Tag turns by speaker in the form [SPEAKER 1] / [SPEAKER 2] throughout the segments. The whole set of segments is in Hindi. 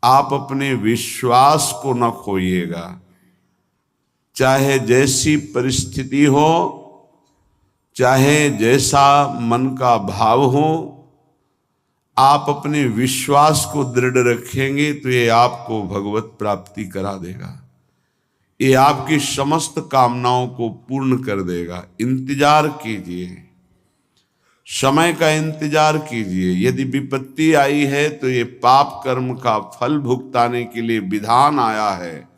[SPEAKER 1] आप अपने विश्वास को न खोइएगा। चाहे जैसी परिस्थिति हो, चाहे जैसा मन का भाव हो, आप अपने विश्वास को दृढ़ रखेंगे तो ये आपको भगवत प्राप्ति करा देगा। ये आपकी समस्त कामनाओं को पूर्ण कर देगा। इंतजार कीजिए, समय का इंतजार कीजिए। यदि विपत्ति आई है तो ये पाप कर्म का फल भुगताने के लिए विधान आया है।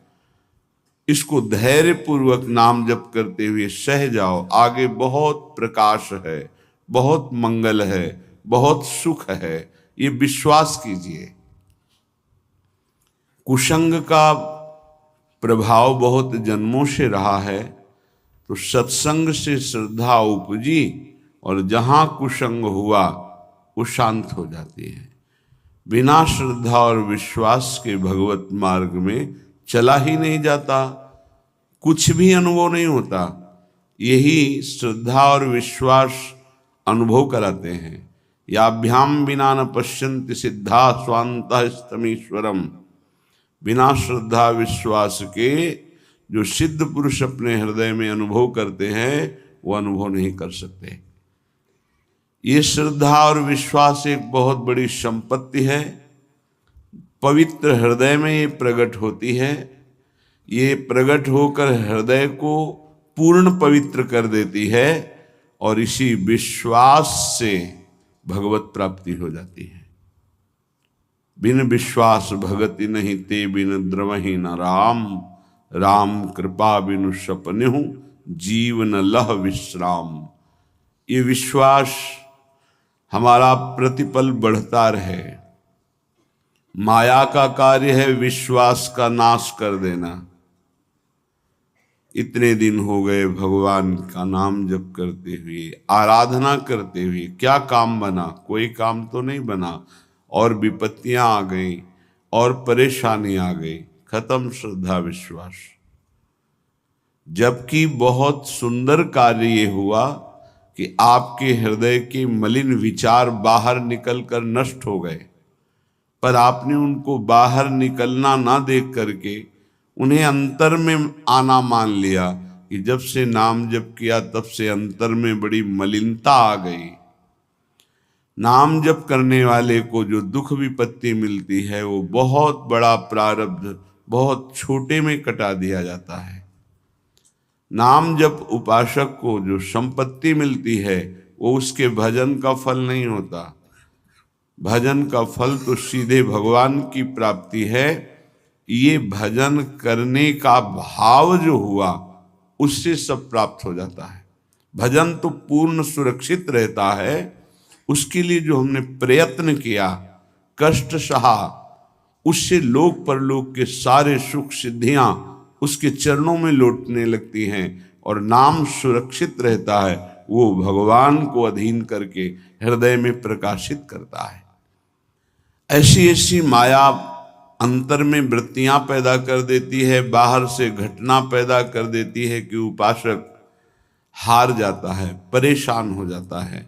[SPEAKER 1] इसको धैर्य पूर्वक नाम जप करते हुए सह जाओ। आगे बहुत प्रकाश है, बहुत मंगल है, बहुत सुख है, ये विश्वास कीजिए। कुसंग का प्रभाव बहुत जन्मों से रहा है, तो सत्संग से श्रद्धा उपजी और जहां कुसंग हुआ वो शांत हो जाती है। बिना श्रद्धा और विश्वास के भगवत मार्ग में चला ही नहीं जाता, कुछ भी अनुभव नहीं होता। यही श्रद्धा और विश्वास अनुभव कराते हैं। याभ्याम बिना न पश्यन्ति सिद्धा स्वांतः स्तमीश्वरम। बिना श्रद्धा विश्वास के जो सिद्ध पुरुष अपने हृदय में अनुभव करते हैं वो अनुभव नहीं कर सकते। ये श्रद्धा और विश्वास एक बहुत बड़ी संपत्ति है। पवित्र हृदय में ये प्रकट होती है। ये प्रकट होकर हृदय को पूर्ण पवित्र कर देती है और इसी विश्वास से भगवत प्राप्ति हो जाती है। बिन विश्वास भगति नहीं ते बिन द्रवहि न राम। राम कृपा बिनु सपनेहु जीवन लह विश्राम। ये विश्वास हमारा प्रतिपल बढ़ता रहे। माया का कार्य है विश्वास का नाश कर देना। इतने दिन हो गए भगवान का नाम जप करते हुए, आराधना करते हुए, क्या काम बना? कोई काम तो नहीं बना। और विपत्तियां आ गई और परेशानी आ गई, खत्म श्रद्धा विश्वास। जबकि बहुत सुंदर कार्य ये हुआ कि आपके हृदय के मलिन विचार बाहर निकलकर नष्ट हो गए, पर आपने उनको बाहर निकलना ना देख करके उन्हें अंतर में आना मान लिया कि जब से नाम जप किया तब से अंतर में बड़ी मलिनता आ गई। नाम जप करने वाले को जो दुख विपत्ति मिलती है वो बहुत बड़ा प्रारब्ध बहुत छोटे में कटा दिया जाता है। नाम जप उपासक को जो संपत्ति मिलती है वो उसके भजन का फल नहीं होता। भजन का फल तो सीधे भगवान की प्राप्ति है। ये भजन करने का भाव जो हुआ उससे सब प्राप्त हो जाता है। भजन तो पूर्ण सुरक्षित रहता है। उसके लिए जो हमने प्रयत्न किया, कष्ट सहा, उससे लोक परलोक के सारे सुख सिद्धियां उसके चरणों में लौटने लगती हैं और नाम सुरक्षित रहता है। वो भगवान को अधीन करके हृदय में प्रकाशित करता है। ऐसी ऐसी माया अंतर में वृत्तियां पैदा कर देती है, बाहर से घटना पैदा कर देती है कि उपासक हार जाता है, परेशान हो जाता है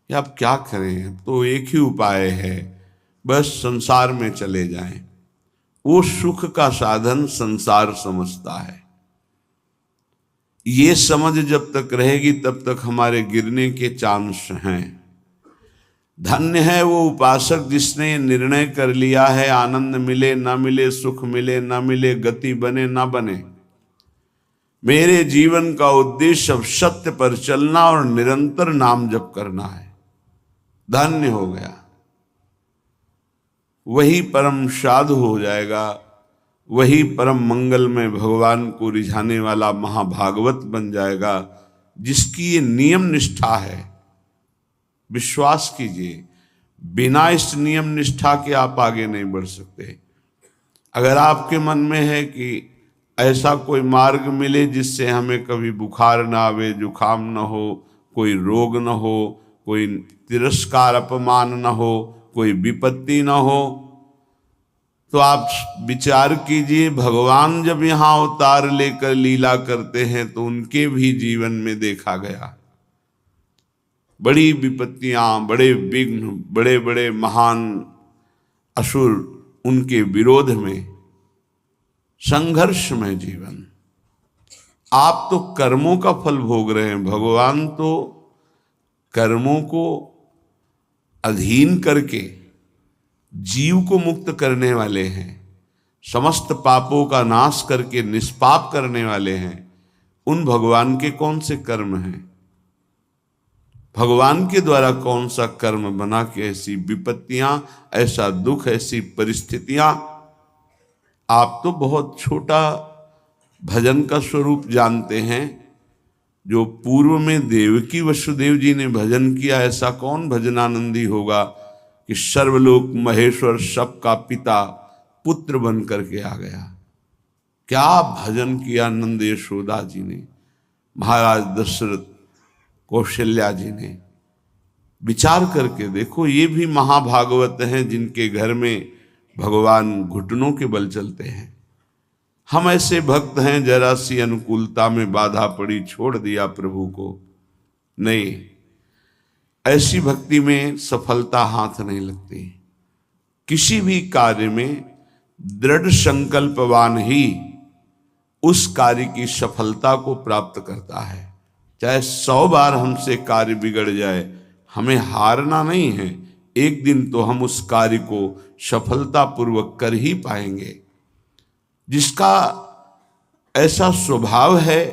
[SPEAKER 1] कि अब क्या करें, तो एक ही उपाय है, बस संसार में चले जाएं। वो सुख का साधन संसार समझता है। ये समझ जब तक रहेगी तब तक हमारे गिरने के चांस हैं। धन्य है वो उपासक जिसने निर्णय कर लिया है, आनंद मिले ना मिले, सुख मिले ना मिले, गति बने ना बने, मेरे जीवन का उद्देश्य अब सत्य पर चलना और निरंतर नाम जप करना है। धन्य हो गया, वही परम साधु हो जाएगा, वही परम मंगल में भगवान को रिझाने वाला महाभागवत बन जाएगा, जिसकी ये नियम निष्ठा है। विश्वास कीजिए, बिना इस नियम निष्ठा के आप आगे नहीं बढ़ सकते। अगर आपके मन में है कि ऐसा कोई मार्ग मिले जिससे हमें कभी बुखार ना आवे, जुखाम ना हो, कोई रोग ना हो, कोई तिरस्कार अपमान ना हो, कोई विपत्ति ना हो, तो आप विचार कीजिए, भगवान जब यहाँ अवतार लेकर लीला करते हैं तो उनके भी जीवन में देखा गया बड़ी विपत्तियां, बड़े विघ्न, बड़े बड़े महान असुर उनके विरोध में संघर्षमय जीवन। आप तो कर्मों का फल भोग रहे हैं, भगवान तो कर्मों को अधीन करके जीव को मुक्त करने वाले हैं, समस्त पापों का नाश करके निष्पाप करने वाले हैं। उन भगवान के कौन से कर्म हैं? भगवान के द्वारा कौन सा कर्म बना के ऐसी विपत्तियां, ऐसा दुख, ऐसी परिस्थितियां। आप तो बहुत छोटा भजन का स्वरूप जानते हैं। जो पूर्व में देवकी वसुदेव जी ने भजन किया, ऐसा कौन भजनानंदी होगा कि सर्वलोक महेश्वर सबका पिता पुत्र बन करके आ गया। क्या भजन किया नंद यशोदा जी ने, महाराज दशरथ, कौशल्या जी ने। विचार करके देखो, ये भी महाभागवत हैं जिनके घर में भगवान घुटनों के बल चलते हैं। हम ऐसे भक्त हैं, जरा सी अनुकूलता में बाधा पड़ी छोड़ दिया प्रभु को। नहीं, ऐसी भक्ति में सफलता हाथ नहीं लगती। किसी भी कार्य में दृढ़ संकल्पवान ही उस कार्य की सफलता को प्राप्त करता है। चाहे 100 बार हमसे कार्य बिगड़ जाए, हमें हारना नहीं है। एक दिन तो हम उस कार्य को सफलतापूर्वक कर ही पाएंगे। जिसका ऐसा स्वभाव है,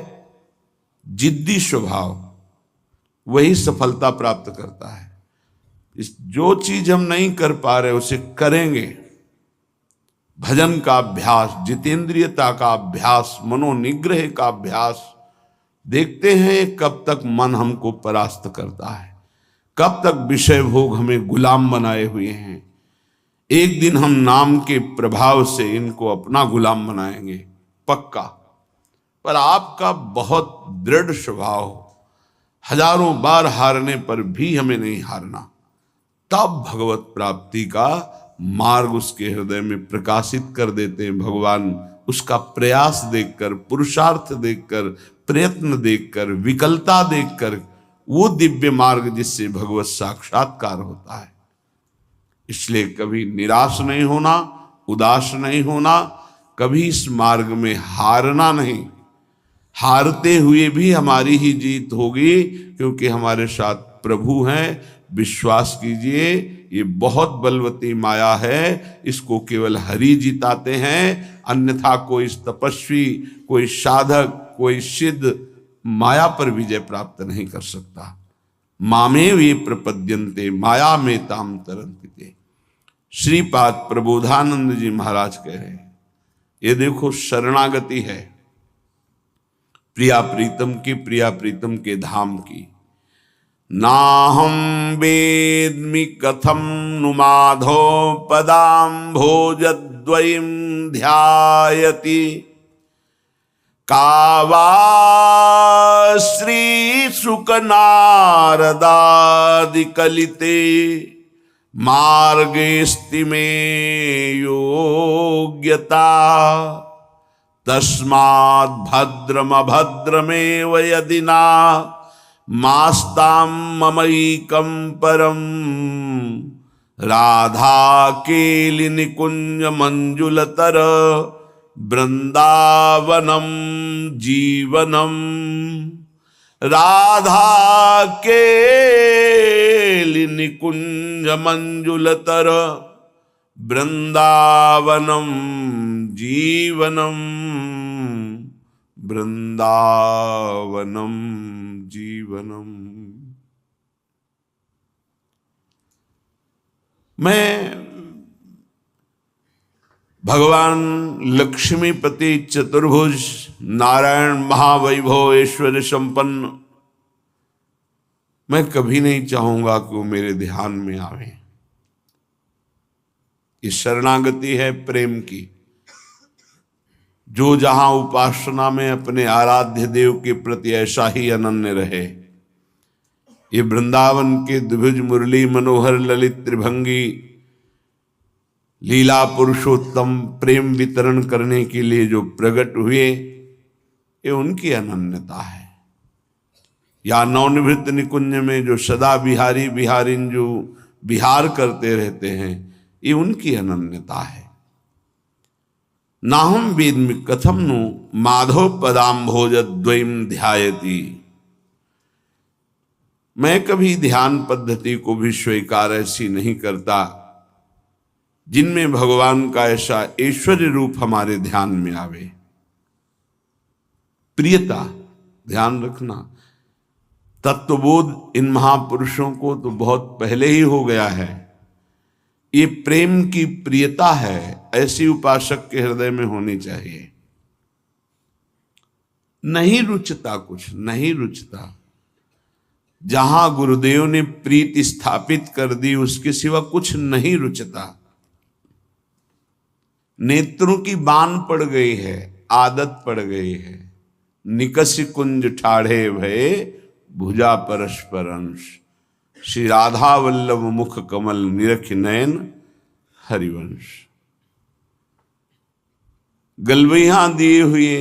[SPEAKER 1] जिद्दी स्वभाव, वही सफलता प्राप्त करता है। जो चीज हम नहीं कर पा रहे उसे करेंगे। भजन का अभ्यास, जितेंद्रियता का अभ्यास, मनोनिग्रह का अभ्यास। देखते हैं कब तक मन हमको परास्त करता है, कब तक विषय भोग हमें गुलाम बनाए हुए हैं। एक दिन हम नाम के प्रभाव से इनको अपना गुलाम बनाएंगे, पक्का। पर आपका बहुत दृढ़ स्वभाव, हजारों बार हारने पर भी हमें नहीं हारना। तब भगवत प्राप्ति का मार्ग उसके हृदय में प्रकाशित कर देते हैं भगवान। उसका प्रयास देखकर, पुरुषार्थ देखकर, प्रयत्न देखकर, विकलता देखकर, वो दिव्य मार्ग जिससे भगवत साक्षात्कार होता है। इसलिए कभी निराश नहीं होना, उदास नहीं होना, कभी इस मार्ग में हारना नहीं। हारते हुए भी हमारी ही जीत होगी, क्योंकि हमारे साथ प्रभु हैं। विश्वास कीजिए, ये बहुत बलवती माया है, इसको केवल हरि जिताते हैं। अन्यथा कोई तपस्वी, कोई साधक, कोई सिद्ध माया पर विजय प्राप्त नहीं कर सकता। मामेव ये प्रपद्यन्ते माया में ताम तरन्ति। श्रीपाद प्रबोधानंद जी महाराज कह रहे हैं, ये देखो शरणागति है प्रिया प्रीतम की, प्रिया प्रीतम के धाम की। नाहं वेद्मि कथम नु माधो पदां भोजद्वयं ध्यायति। कावा श्री शुक नारदादि कलिते मार्गेस्ति में योग्यता। तस्माद् भद्रमभद्रमेव यदि ना मास्तां ममैकं परम। राधा केलि निकुंज मंजुलतर वृंदावनम जीवनम। राधा केलि निकुंज मंजुलतर वृंदावनम जीवनम। वृंदावनम जीवनम। मैं भगवान लक्ष्मीपति चतुर्भुज नारायण महावैभव ऐश्वर्य संपन्न, मैं कभी नहीं चाहूंगा कि वो मेरे ध्यान में आवे। ये शरणागति है प्रेम की। जो जहां उपासना में अपने आराध्य देव के प्रति ऐसा ही अनन्य रहे। ये वृंदावन के द्विभुज मुरली मनोहर ललित त्रिभंगी लीला पुरुषोत्तम प्रेम वितरण करने के लिए जो प्रकट हुए, ये उनकी अनन्यता है। या नवनिवृत्त निकुंज में जो सदा बिहारी बिहारिन जो विहार करते रहते हैं, ये उनकी अनन्यता है। नाहम वेद्मि कथम नु माधव पदाम्भोजद्वयम ध्यायति। मैं कभी ध्यान पद्धति को भी स्वीकार ऐसी नहीं करता जिनमें भगवान का ऐसा ऐश्वर्य रूप हमारे ध्यान में आवे। प्रियता, ध्यान रखना, तत्वबोध इन महापुरुषों को तो बहुत पहले ही हो गया है। ये प्रेम की प्रियता है, ऐसी उपासक के हृदय में होनी चाहिए। नहीं रुचता, कुछ नहीं रुचता। जहां गुरुदेव ने प्रीति स्थापित कर दी उसके सिवा कुछ नहीं रुचता। नेत्रों की बान पड़ गई है, आदत पड़ गई है। निकसि कुंज ठाढ़े भये भुजा परस्पर अंश। श्री राधा वल्लभ मुख कमल निरख नयन हरिवंश। गलवैया दिए हुए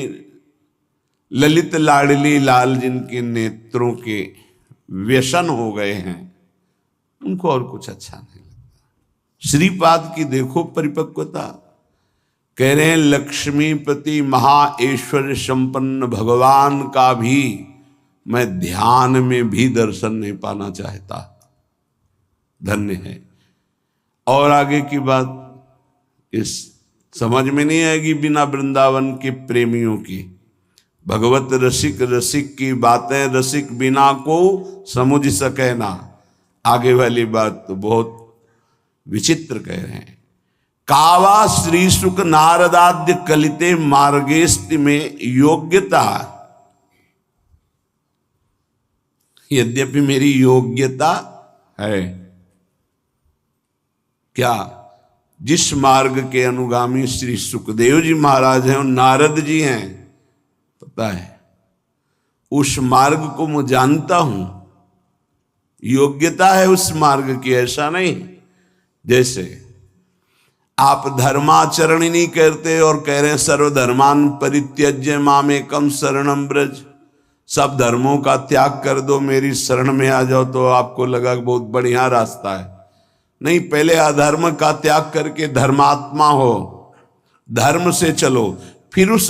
[SPEAKER 1] ललित लाडली लाल जिनके नेत्रों के व्यसन हो गए हैं, उनको और कुछ अच्छा नहीं लगता। श्रीपाद की देखो परिपक्वता, कह रहे हैं लक्ष्मीपति महाऐश्वर्य संपन्न भगवान का भी मैं ध्यान में भी दर्शन नहीं पाना चाहता। धन्य है। और आगे की बात इस समझ में नहीं आएगी बिना वृंदावन के प्रेमियों की। भगवत रसिक रसिक की बातें रसिक बिना को समझ सके ना। आगे वाली बात तो बहुत विचित्र कह रहे हैं। कावा श्री सुख नारदाद्य कलिते मार्गेस्ति में योग्यता। यद्यपि मेरी योग्यता है, क्या जिस मार्ग के अनुगामी श्री सुखदेव जी महाराज हैं और नारद जी हैं, पता है उस मार्ग को मैं जानता हूं, योग्यता है उस मार्ग की, ऐसा नहीं जैसे आप धर्माचरण ही नहीं करते और कह रहे हैं सर्वधर्मान परित्यज्य मामेकम शरणम ब्रज। सब धर्मों का त्याग कर दो, मेरी शरण में आ जाओ, तो आपको लगा बहुत बढ़िया रास्ता है। नहीं, पहले अधर्म का त्याग करके धर्मात्मा हो, धर्म से चलो, फिर उस